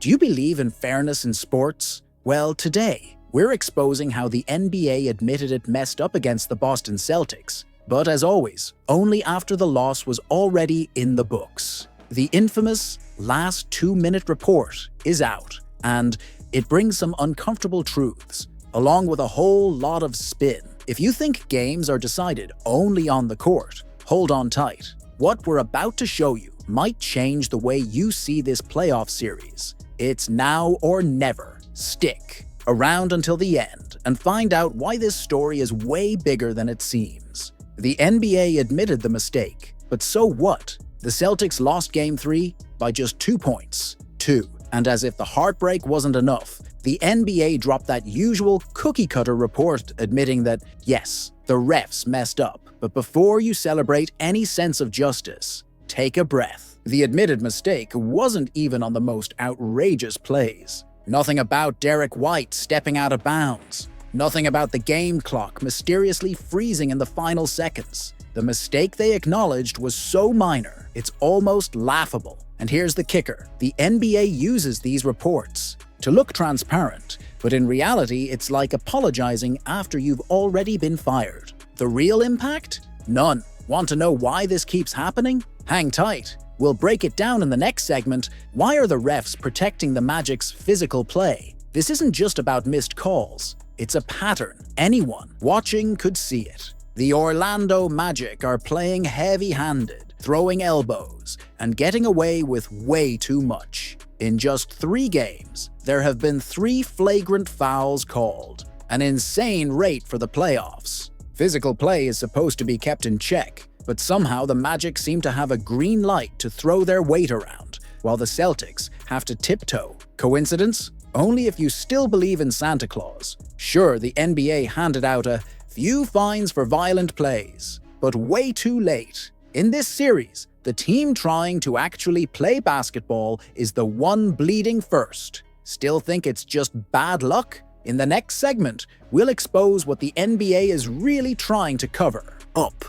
Do you believe in fairness in sports? Well, today, we're exposing how the NBA admitted it messed up against the Boston Celtics. But as always, only after the loss was already in the books. The infamous last 2-minute report is out, and it brings some uncomfortable truths, along with a whole lot of spin. If you think games are decided only on the court, hold on tight. What we're about to show you might change the way you see this playoff series. It's now or never. Stick around until the end and find out why this story is way bigger than it seems. The NBA admitted the mistake, but so what? The Celtics lost Game 3 by just 2 points. 2. And as if the heartbreak wasn't enough, the NBA dropped that usual cookie-cutter report admitting that, yes, the refs messed up, but before you celebrate any sense of justice, take a breath. The admitted mistake wasn't even on the most outrageous plays. Nothing about Derek White stepping out of bounds. Nothing about the game clock mysteriously freezing in the final seconds. The mistake they acknowledged was so minor, it's almost laughable. And here's the kicker. The NBA uses these reports to look transparent, but in reality, it's like apologizing after you've already been fired. The real impact? None. Want to know why this keeps happening? Hang tight. We'll break it down in the next segment. Why are the refs protecting the Magic's physical play? This isn't just about missed calls. It's a pattern. Anyone watching could see it. The Orlando Magic are playing heavy-handed, throwing elbows, and getting away with way too much. In just 3 games, there have been 3 flagrant fouls called, an insane rate for the playoffs. Physical play is supposed to be kept in check, but somehow the Magic seem to have a green light to throw their weight around, while the Celtics have to tiptoe. Coincidence? Only if you still believe in Santa Claus. Sure, the NBA handed out a few fines for violent plays, but way too late. In this series, the team trying to actually play basketball is the one bleeding first. Still think it's just bad luck? In the next segment, we'll expose what the NBA is really trying to cover up.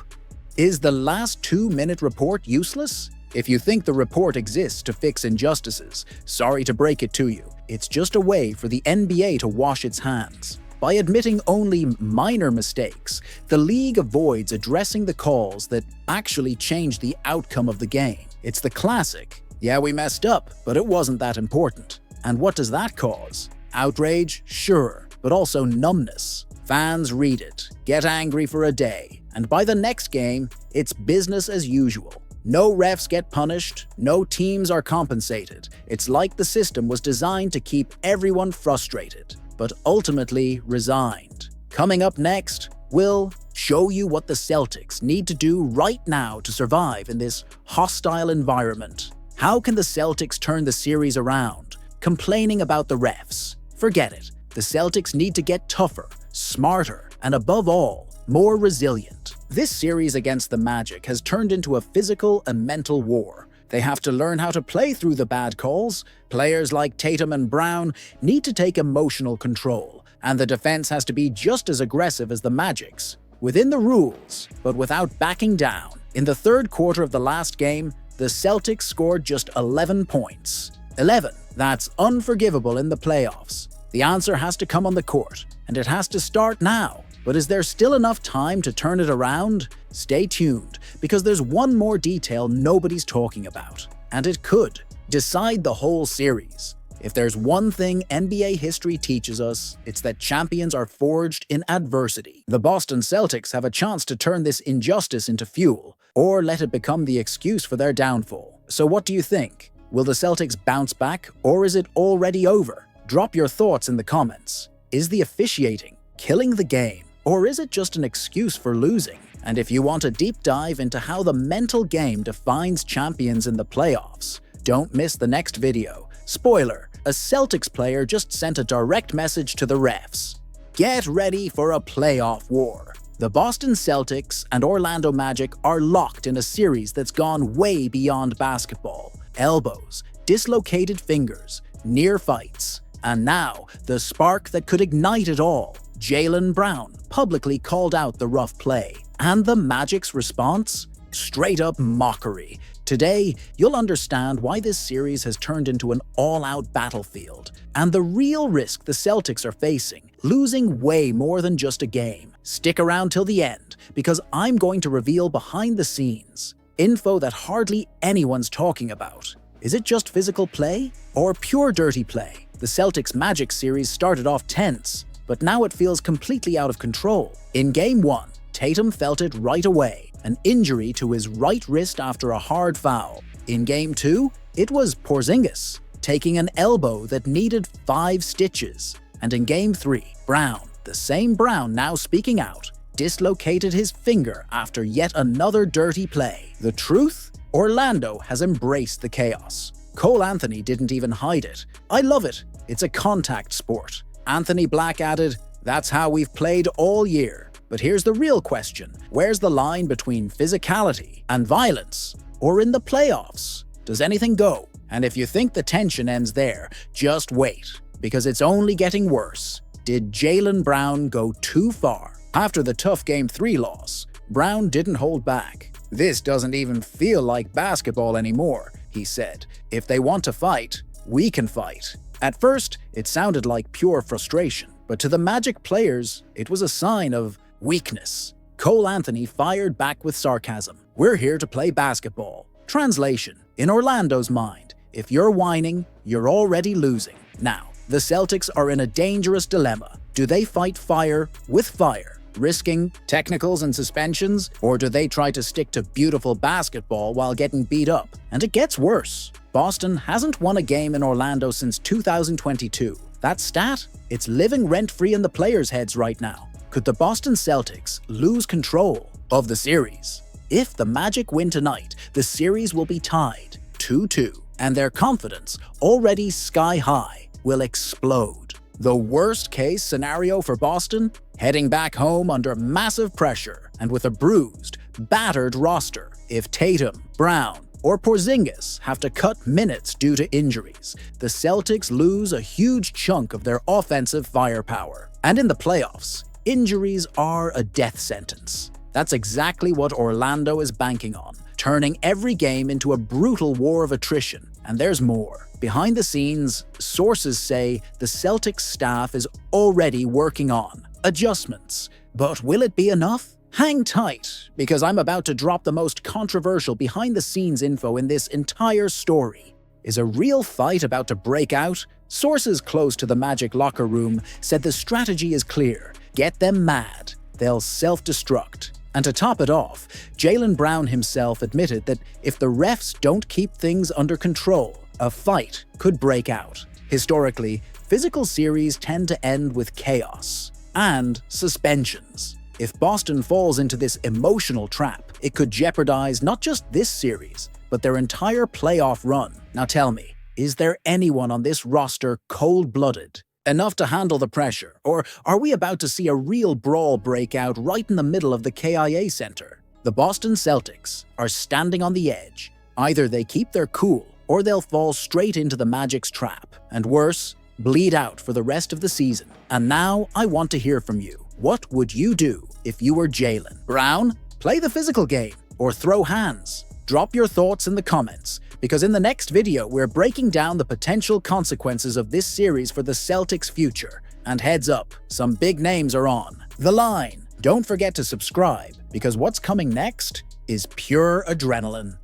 Is the last 2-minute report useless? If you think the report exists to fix injustices, sorry to break it to you. It's just a way for the NBA to wash its hands. By admitting only minor mistakes, the league avoids addressing the calls that actually change the outcome of the game. It's the classic, yeah, we messed up, but it wasn't that important. And what does that cause? Outrage? Sure, but also numbness. Fans read it, get angry for a day, and by the next game, it's business as usual. No refs get punished, no teams are compensated. It's like the system was designed to keep everyone frustrated, but ultimately resigned. Coming up next, we'll show you what the Celtics need to do right now to survive in this hostile environment. How can the Celtics turn the series around? Complaining about the refs? Forget it. The Celtics need to get tougher, smarter, and above all, more resilient. This series against the Magic has turned into a physical and mental war. They have to learn how to play through the bad calls. Players like Tatum and Brown need to take emotional control, and the defense has to be just as aggressive as the Magic's, within the rules, but without backing down. In the third quarter of the last game, the Celtics scored just 11 points. 11. That's unforgivable in the playoffs. The answer has to come on the court, and it has to start now. But is there still enough time to turn it around? Stay tuned, because there's one more detail nobody's talking about, and it could decide the whole series. If there's one thing NBA history teaches us, it's that champions are forged in adversity. The Boston Celtics have a chance to turn this injustice into fuel, or let it become the excuse for their downfall. So what do you think? Will the Celtics bounce back, or is it already over? Drop your thoughts in the comments. Is the officiating killing the game, or is it just an excuse for losing? And if you want a deep dive into how the mental game defines champions in the playoffs, don't miss the next video. Spoiler, a Celtics player just sent a direct message to the refs. Get ready for a playoff war. The Boston Celtics and Orlando Magic are locked in a series that's gone way beyond basketball. Elbows, dislocated fingers, near fights, and now the spark that could ignite it all. Jaylen Brown publicly called out the rough play, and the Magic's response? Straight up mockery. Today, you'll understand why this series has turned into an all-out battlefield, and the real risk the Celtics are facing, losing way more than just a game. Stick around till the end, because I'm going to reveal behind the scenes info that hardly anyone's talking about. Is it just physical play or pure dirty play? The Celtics Magic series started off tense, but now it feels completely out of control. In Game 1, Tatum felt it right away, an injury to his right wrist after a hard foul. In Game 2, it was Porzingis, taking an elbow that needed 5 stitches. And in Game 3, Brown, the same Brown now speaking out, dislocated his finger after yet another dirty play. The truth? Orlando has embraced the chaos. Cole Anthony didn't even hide it. I love it. It's a contact sport. Anthony Black added, "That's how we've played all year." But here's the real question. Where's the line between physicality and violence? Or in the playoffs? Does anything go? And if you think the tension ends there, just wait, because it's only getting worse. Did Jaylen Brown go too far? After the tough Game 3 loss, Brown didn't hold back. "This doesn't even feel like basketball anymore," he said. "If they want to fight, we can fight." At first, it sounded like pure frustration, but to the Magic players, it was a sign of weakness. Cole Anthony fired back with sarcasm. "We're here to play basketball." Translation: in Orlando's mind, if you're whining, you're already losing. Now, the Celtics are in a dangerous dilemma. Do they fight fire with fire, risking technicals and suspensions, or do they try to stick to beautiful basketball while getting beat up? And it gets worse. Boston hasn't won a game in Orlando since 2022. That stat? It's living rent-free in the players' heads right now. Could the Boston Celtics lose control of the series? If the Magic win tonight, the series will be tied 2-2, and their confidence, already sky-high, will explode. The worst-case scenario for Boston? Heading back home under massive pressure and with a bruised, battered roster. If Tatum, Brown, or Porzingis have to cut minutes due to injuries, the Celtics lose a huge chunk of their offensive firepower. And in the playoffs, injuries are a death sentence. That's exactly what Orlando is banking on, turning every game into a brutal war of attrition. And there's more. Behind the scenes, sources say the Celtics staff is already working on adjustments. But will it be enough? Hang tight, because I'm about to drop the most controversial behind-the-scenes info in this entire story. Is a real fight about to break out? Sources close to the Magic locker room said the strategy is clear. Get them mad. They'll self-destruct. And to top it off, Jaylen Brown himself admitted that if the refs don't keep things under control, a fight could break out. Historically, physical series tend to end with chaos and suspensions. If Boston falls into this emotional trap, it could jeopardize not just this series, but their entire playoff run. Now tell me, is there anyone on this roster cold-blooded enough to handle the pressure, or are we about to see a real brawl break out right in the middle of the KIA Center? The Boston Celtics are standing on the edge. Either they keep their cool, or they'll fall straight into the Magic's trap, and worse, bleed out for the rest of the season. And now I want to hear from you. What would you do if you were Jaylen Brown? Play the physical game, or throw hands? Drop your thoughts in the comments, because in the next video we're breaking down the potential consequences of this series for the Celtics' future. And heads up, some big names are on the line. Don't forget to subscribe, because what's coming next is pure adrenaline.